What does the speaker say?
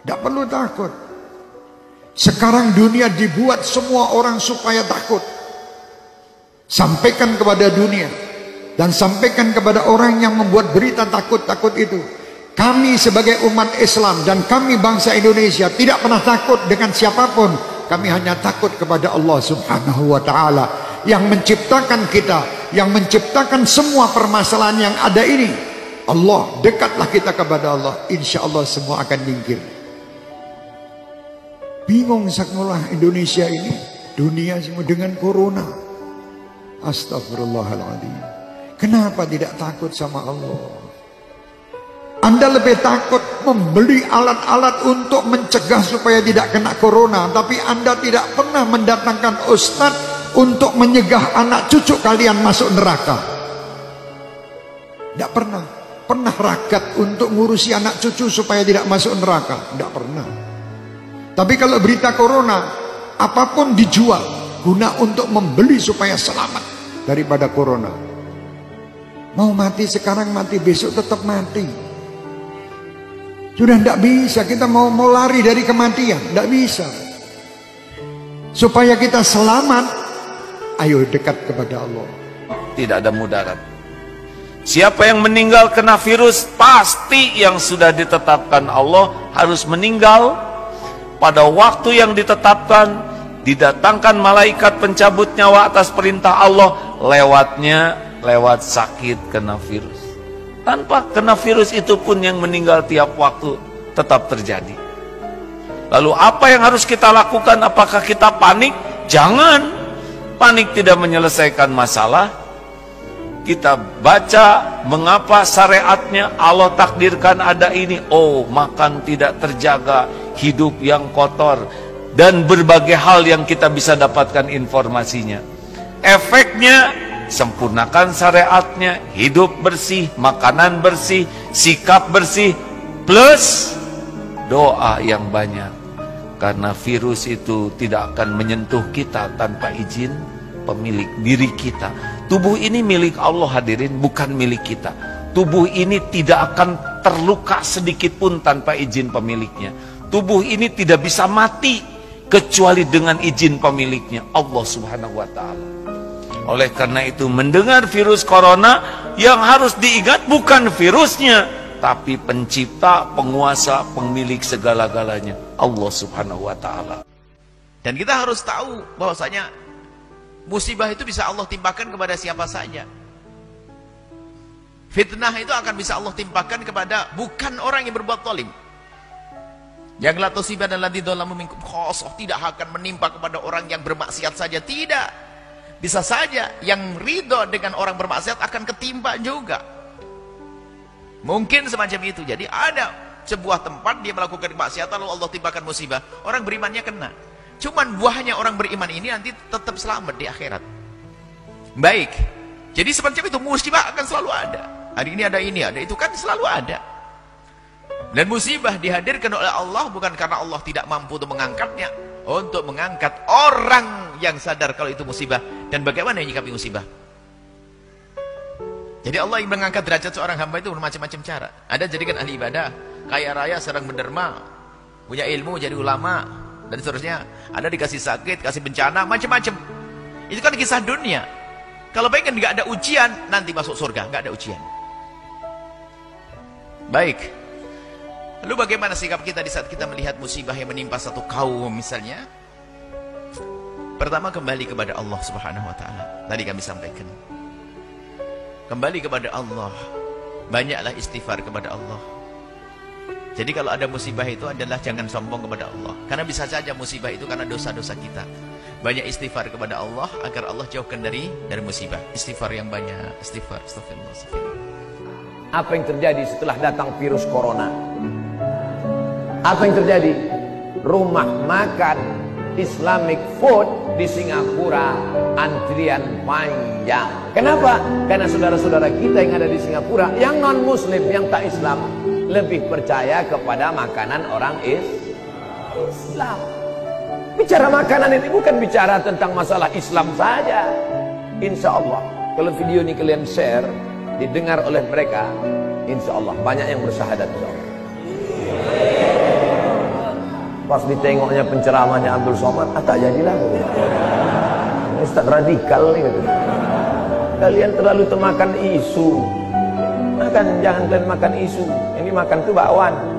Tidak perlu takut. Sekarang dunia dibuat semua orang supaya takut. Sampaikan kepada dunia dan sampaikan kepada orang yang membuat berita takut-takut itu. Kami sebagai umat Islam dan kami bangsa Indonesia tidak pernah takut dengan siapapun. Kami hanya takut kepada Allah Subhanahu wa ta'ala yang menciptakan kita, yang menciptakan semua permasalahan yang ada ini. Allah, dekatlah kita kepada Allah, insya Allah semua akan nyingkir. Bingung sekolah Indonesia ini, dunia semua dengan corona. Astagfirullahaladzim. Kenapa tidak takut sama Allah? Anda lebih takut membeli alat-alat untuk mencegah supaya tidak kena corona, tapi Anda tidak pernah mendatangkan ustadz untuk menyegah anak cucu kalian masuk neraka. Tidak pernah. Pernah ragat untuk ngurusi anak cucu supaya tidak masuk neraka? Tidak pernah. Tapi kalau berita corona, apapun dijual guna untuk membeli supaya selamat daripada corona. Mau mati sekarang, mati besok tetap mati. Sudah tidak bisa, kita mau lari dari kematian, tidak bisa. Supaya kita selamat, ayo dekat kepada Allah. Tidak ada mudarat. Siapa yang meninggal kena virus, pasti yang sudah ditetapkan Allah harus meninggal pada waktu yang ditetapkan. Didatangkan malaikat pencabut nyawa atas perintah Allah, lewat sakit kena virus. Tanpa kena virus itu pun yang meninggal tiap waktu tetap terjadi. Lalu apa yang harus kita lakukan? Apakah kita panik? Jangan. Panik tidak menyelesaikan masalah. Kita baca mengapa syariatnya Allah takdirkan ada ini. Oh, makan tidak terjaga, hidup yang kotor, dan berbagai hal yang kita bisa dapatkan informasinya. Efeknya, sempurnakan syariatnya, hidup bersih, makanan bersih, sikap bersih, plus doa yang banyak. Karena virus itu tidak akan menyentuh kita tanpa izin pemilik diri kita. Tubuh ini milik Allah hadirin, bukan milik kita. Tubuh ini tidak akan terluka sedikit pun tanpa izin pemiliknya. Tubuh ini tidak bisa mati kecuali dengan izin pemiliknya, Allah Subhanahu wa ta'ala. Oleh karena itu, mendengar virus corona, yang harus diingat bukan virusnya, tapi pencipta, penguasa, pemilik segala-galanya, Allah Subhanahu wa ta'ala. Dan kita harus tahu bahwasanya musibah itu bisa Allah timpakan kepada siapa saja. Fitnah itu akan bisa Allah timpakan kepada bukan orang yang berbuat zalim. Yang la tusibah dan ladzi dzalamu minkum khosoh, tidak akan menimpa kepada orang yang bermaksiat saja, tidak. Bisa saja yang ridho dengan orang bermaksiat akan ketimpa juga. Mungkin semacam itu. Jadi ada sebuah tempat dia melakukan kemaksiatan lalu Allah timpakan musibah, orang berimannya kena. Cuman buahnya orang beriman ini nanti tetap selamat di akhirat. Baik. Jadi semacam itu, musibah akan selalu ada. Hari ini ada itu kan selalu ada. Dan musibah dihadirkan oleh Allah bukan karena Allah tidak mampu untuk mengangkatnya, untuk mengangkat orang yang sadar kalau itu musibah dan bagaimana menyikapi musibah. Jadi Allah yang mengangkat derajat seorang hamba itu bermacam-macam cara. Ada jadikan ahli ibadah, kaya raya, sedang menderma, punya ilmu, jadi ulama, dan seterusnya. Ada dikasih sakit, kasih bencana, macam-macam. Itu kan kisah dunia. Kalau pengen nggak ada ujian, nanti masuk surga, nggak ada ujian. Baik. Lalu bagaimana sikap kita di saat kita melihat musibah yang menimpa satu kaum misalnya? Pertama, kembali kepada Allah Subhanahu wa ta'ala. Tadi kami sampaikan. Kembali kepada Allah. Banyaklah istighfar kepada Allah. Jadi kalau ada musibah itu adalah jangan sombong kepada Allah. Karena bisa saja musibah itu karena dosa-dosa kita. Banyak istighfar kepada Allah agar Allah jauhkan dari musibah. Istighfar yang banyak. Istighfar. Astagfirullah. Apa yang terjadi setelah datang virus corona? Apa yang terjadi? Rumah makan Islamic food di Singapura antrian panjang. Kenapa? Karena saudara-saudara kita yang ada di Singapura, yang non muslim, yang tak Islam, lebih percaya kepada makanan orang Islam. Bicara makanan ini bukan bicara tentang masalah Islam saja. Insya Allah kalau video ini kalian share, didengar oleh mereka, insya Allah banyak yang bersyahadat, insya Allah. Pas ditengoknya penceramahnya Abdul Somad, tak jadilah. Ustaz radikal nih gitu. Kalian terlalu termakan isu. Jangan kalian makan isu. Ini makan tuh bakwan.